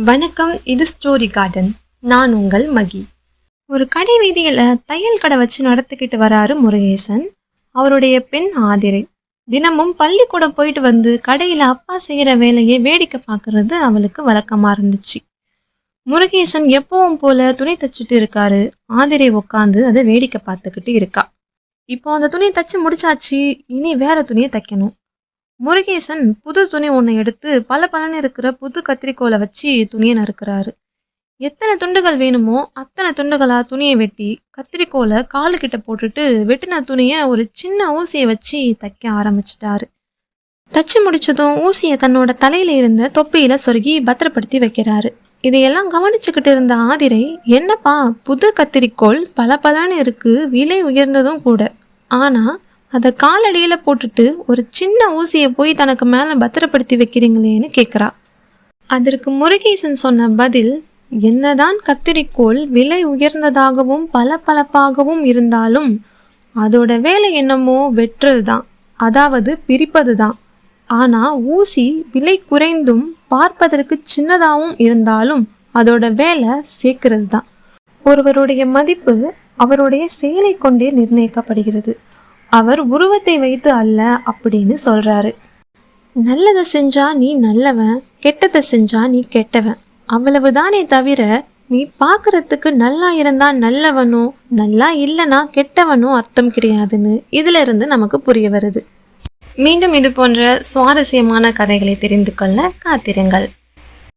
வணக்கம், இது story garden. நான் உங்கள் மகி. ஒரு கடை வீதியில் தையல் கடை வச்சு நடத்திக்கிட்டு வராரு முருகேசன். அவருடைய பெண் ஆதிரை தினமும் பள்ளிக்கூடம் போயிட்டு வந்து கடையில் அப்பா செய்கிற வேலையை வேடிக்கை பார்க்கறது அவளுக்கு வழக்கமாக இருந்துச்சு. முருகேசன் எப்பவும் போல துணி தைச்சிட்டு இருக்காரு. ஆதிரை உட்காந்து அதை வேடிக்கை பார்த்துக்கிட்டு இருக்கா. இப்போ அந்த துணியை தைச்சு முடிச்சாச்சு, இனி வேற துணியை தைக்கணும். முருகேசன் புது துணி ஒன்று எடுத்து பல இருக்கிற புது கத்திரிக்கோலை வச்சு துணியை நறுக்கிறாரு. எத்தனை துண்டுகள் வேணுமோ அத்தனை துண்டுகளா துணியை வெட்டி கத்திரிக்கோலை காலுக்கிட்ட போட்டுட்டு வெட்டின துணியை ஒரு சின்ன ஊசியை வச்சு தைக்க ஆரம்பிச்சிட்டாரு. தச்சு முடிச்சதும் ஊசியை தன்னோட தலையில இருந்த தொப்பியில சொருகி பத்திரப்படுத்தி வைக்கிறாரு. இதையெல்லாம் கவனிச்சுக்கிட்டு இருந்த ஆதிரை, என்னப்பா புது கத்திரிக்கோள் பலன்னு இருக்கு, விலை உயர்ந்ததும் கூட, ஆனா அதை காலடியில் போட்டுட்டு ஒரு சின்ன ஊசியை போய் தனக்கு மேலே பத்திரப்படுத்தி வைக்கிறீங்களேன்னு கேட்குறா. அதற்கு முருகேசன் சொன்ன பதில், என்னதான் கத்திரிக்கோள் விலை உயர்ந்ததாகவும் பளபளப்பாகவும் இருந்தாலும் அதோட வேலை என்னமோ வெட்டுறது தான், அதாவது பிரிப்பது தான். ஆனால் ஊசி விலை குறைந்தும் பார்ப்பதற்கு சின்னதாகவும் இருந்தாலும் அதோட வேலை சேர்க்கிறது தான். ஒருவருடைய மதிப்பு அவருடைய செயலை கொண்டே நிர்ணயிக்கப்படுகிறது, அவர் உருவத்தை வைத்து அல்ல அப்படின்னு சொல்றாரு. நல்லதை செஞ்சா நீ நல்லவன், கெட்டதை செஞ்சா நீ கெட்டவன், அவ்வளவுதானே தவிர நீ பார்க்கறதுக்கு நல்லா இருந்தா நல்லவனோ நல்லா இல்லைனா கெட்டவனோ அர்த்தம் கிடையாதுன்னு இதுல இருந்து நமக்கு புரிய வருது. மீண்டும் இது போன்ற சுவாரஸ்யமான கதைகளை தெரிந்து கொள்ள காத்திருங்கள்.